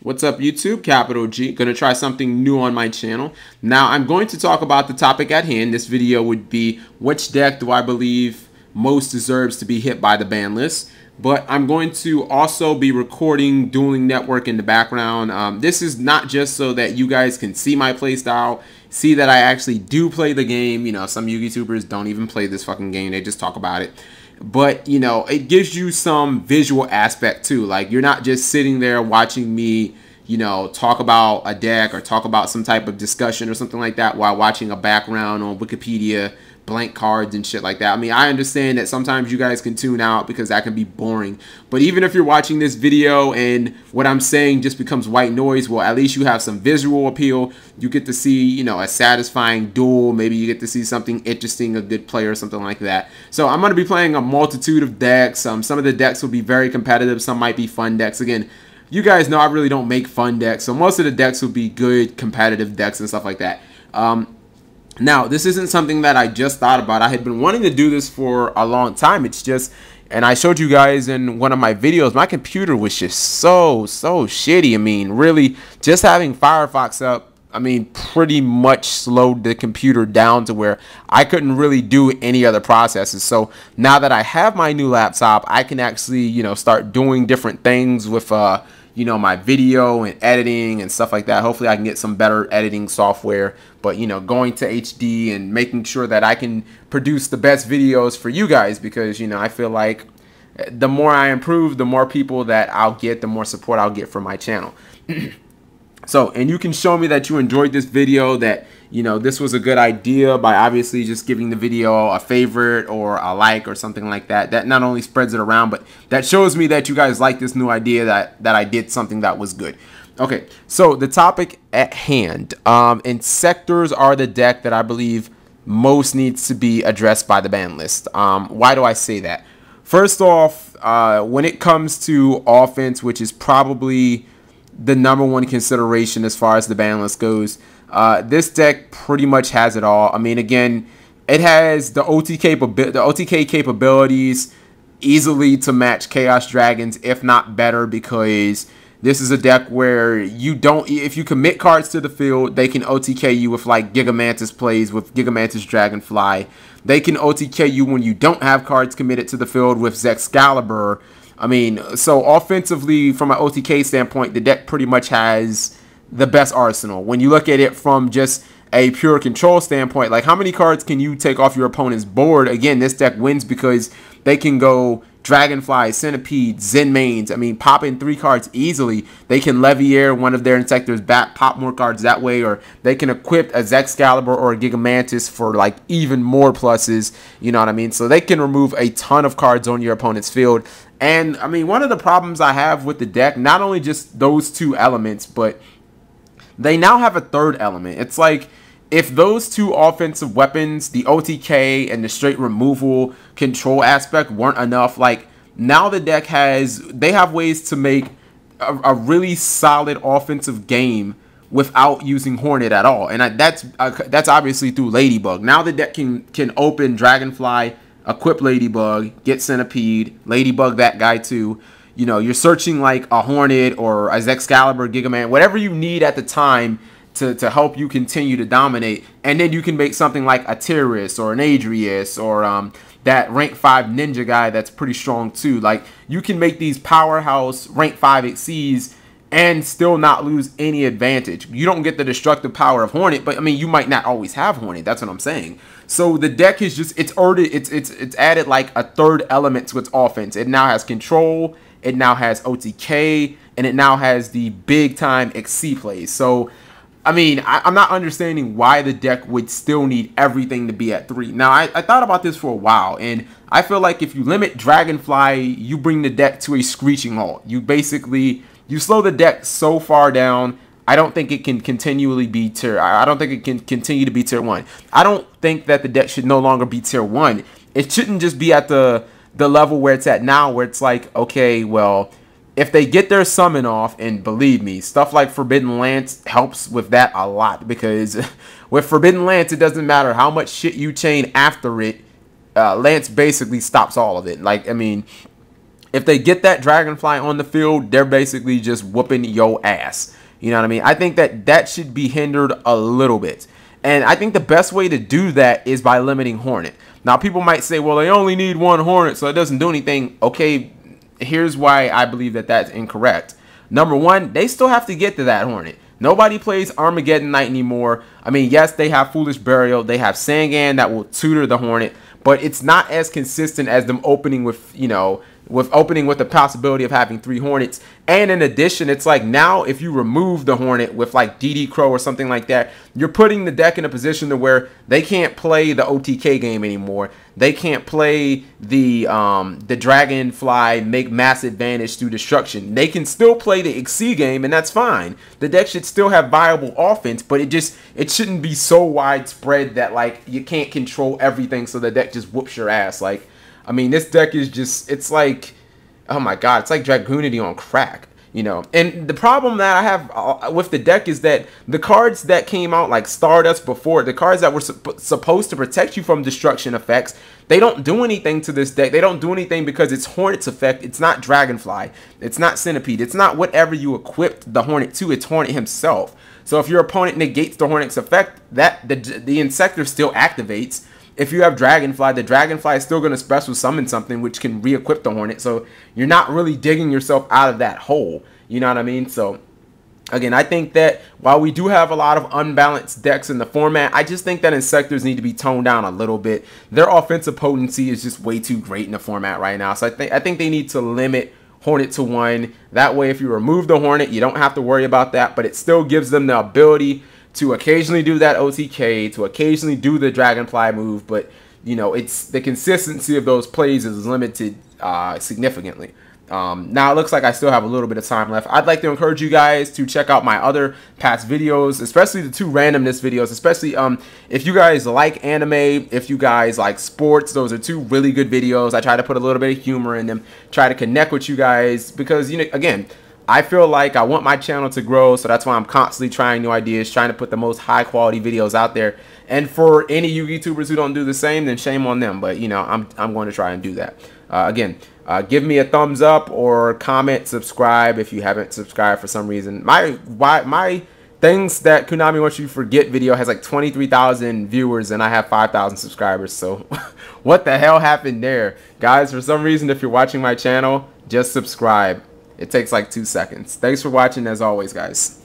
What's up, YouTube? Capital G. Gonna try something new on my channel. Now, I'm going to talk about the topic at hand. This video would be, which deck do I believe most deserves to be hit by the ban list? But I'm going to also be recording Dueling Network in the background. This is not just so that you guys can see my playstyle, see that I actually do play the game. You know, some YouTubers don't even play this fucking game. They just talk about it. But, you know, it gives you some visual aspect too. Like, you're not just sitting there watching me, you know, talk about a deck or talk about some type of discussion or something like that while watching a background on Wikipedia, blank cards and shit like that. I mean, I understand that sometimes you guys can tune out because that can be boring. But even if you're watching this video and what I'm saying just becomes white noise, well, at least you have some visual appeal. You get to see, you know, a satisfying duel. Maybe you get to see something interesting, a good player or something like that. So I'm going to be playing a multitude of decks. Some of the decks will be very competitive. Some might be fun decks. Again, you guys know I really don't make fun decks. So most of the decks will be good competitive decks and stuff like that. Now, this isn't something that I just thought about. I had been wanting to do this for a long time. It's just, and I showed you guys in one of my videos, my computer was just so shitty. I mean, really, just having Firefox up, I mean, pretty much slowed the computer down to where I couldn't really do any other processes. So now that I have my new laptop, I can actually, you know, start doing different things with, you know, my video and editing and stuff like that. Hopefully I can get some better editing software, but, you know, going to HD and making sure that I can produce the best videos for you guys, because, you know, I feel like the more I improve, the more people that I'll get, the more support I'll get from my channel. So, and you can show me that you enjoyed this video, that, you know, this was a good idea by obviously just giving the video a favorite or a like or something like that. That not only spreads it around, but that shows me that you guys like this new idea, that I did something that was good. Okay, so the topic at hand. Inzektors are the deck that I believe most needs to be addressed by the ban list. Why do I say that? First off, when it comes to offense, which is probably the #1 consideration as far as the ban list goes, this deck pretty much has it all. I mean, again, it has the OTK capabilities easily to match Chaos Dragons, if not better, because this is a deck where you don't, if you commit cards to the field, they can OTK you with like Gigamantis plays with Gigamantis Dragonfly. They can OTK you when you don't have cards committed to the field with Zexcalibur. I mean, so offensively, from an OTK standpoint, the deck pretty much has the best arsenal. When you look at it from just a pure control standpoint, like how many cards can you take off your opponent's board? Again, this deck wins because they can go Dragonfly, Centipede, Zenmaines. I mean, pop in 3 cards easily. They can Leviair one of their Inzektors back, pop more cards that way, or they can equip a Zexcalibur or a Gigamantis for like even more pluses. You know what I mean? So they can remove a ton of cards on your opponent's field. And I mean, one of the problems I have with the deck, not only just those 2 elements, but they now have a 3rd element. It's like, if those 2 offensive weapons, the OTK and the straight removal control aspect, weren't enough, like, now the deck they have ways to make a really solid offensive game without using Hornet at all. And that's obviously through Ladybug. Now the deck can open Dragonfly, equip Ladybug, get Centipede, Ladybug that guy too. You know, you're searching like a Hornet or a Zexcalibur, Gigaman, whatever you need at the time to help you continue to dominate. And then you can make something like a Tyrus or an Adrius or that rank 5 ninja guy that's pretty strong too. Like, you can make these powerhouse rank 5 XCs and still not lose any advantage. You don't get the destructive power of Hornet, but I mean, you might not always have Hornet. That's what I'm saying. So the deck is just, it's added like a 3rd element to its offense. It now has control, it now has OTK, and it now has the big time XC plays. So I mean, I'm not understanding why the deck would still need everything to be at 3. Now, I thought about this for a while, and I feel like if you limit Dragonfly, you bring the deck to a screeching halt. You slow the deck so far down, I don't think it can continually be tier. I don't think it can continue to be tier 1. I don't think that the deck should no longer be tier 1. It shouldn't just be at the level where it's at now, where it's like, okay, well, if they get their summon off, and believe me, stuff like Forbidden Lance helps with that a lot, because with Forbidden Lance, it doesn't matter how much shit you chain after it, Lance basically stops all of it. Like, I mean, if they get that Dragonfly on the field, they're basically just whooping your ass. You know what I mean? I think that that should be hindered a little bit. And I think the best way to do that is by limiting Hornet. Now, people might say, well, they only need one Hornet, so it doesn't do anything. Okay, here's why I believe that that's incorrect. Number one, they still have to get to that Hornet. Nobody plays Armageddon Knight anymore. I mean, yes, they have Foolish Burial. They have Sangan that will tutor the Hornet, but it's not as consistent as them opening with, you know, with opening with the possibility of having 3 Hornets. And in addition, it's like now if you remove the Hornet with like DD Crow or something like that, you're putting the deck in a position to where they can't play the OTK game anymore. They can't play the Dragonfly make mass advantage through destruction. They can still play the XC game, and that's fine. The deck should still have viable offense, but it shouldn't be so widespread that like you can't control everything, so the deck just whoops your ass. Like, I mean, this deck is just, it's like, oh my god, it's like Dragoonity on crack, you know. And the problem that I have with the deck is that the cards that came out like Stardust before, the cards that were supposed to protect you from destruction effects, they don't do anything to this deck. They don't do anything because it's Hornet's effect. It's not Dragonfly. It's not Centipede. It's not whatever you equipped the Hornet to. It's Hornet himself. So if your opponent negates the Hornet's effect, that the Inzektor still activates. If you have Dragonfly, the Dragonfly is still going to special summon something which can re-equip the Hornet. So you're not really digging yourself out of that hole. You know what I mean? So again, I think that while we do have a lot of unbalanced decks in the format, I just think that Inzektors need to be toned down a little bit. Their offensive potency is just way too great in the format right now. So I think they need to limit Hornet to 1. That way, if you remove the Hornet, you don't have to worry about that. But it still gives them the ability to occasionally do that OTK, to occasionally do the Dragonfly move, but you know, it's the consistency of those plays is limited significantly. Now it looks like I still have a little bit of time left. I'd like to encourage you guys to check out my other past videos, especially the 2 randomness videos, especially if you guys like anime, if you guys like sports. Those are 2 really good videos. I try to put a little bit of humor in them, try to connect with you guys, because, you know, again, I feel like I want my channel to grow, so that's why I'm constantly trying new ideas, trying to put the most high quality videos out there. And for any YouTubers who don't do the same, then shame on them. But you know, I'm going to try and do that. Again, give me a thumbs up or comment, subscribe if you haven't subscribed for some reason. My things that Konami wants you to forget video has like 23,000 viewers and I have 5,000 subscribers. So what the hell happened there, guys? For some reason, if you're watching my channel, just subscribe. It takes like 2 seconds. Thanks for watching as always, guys.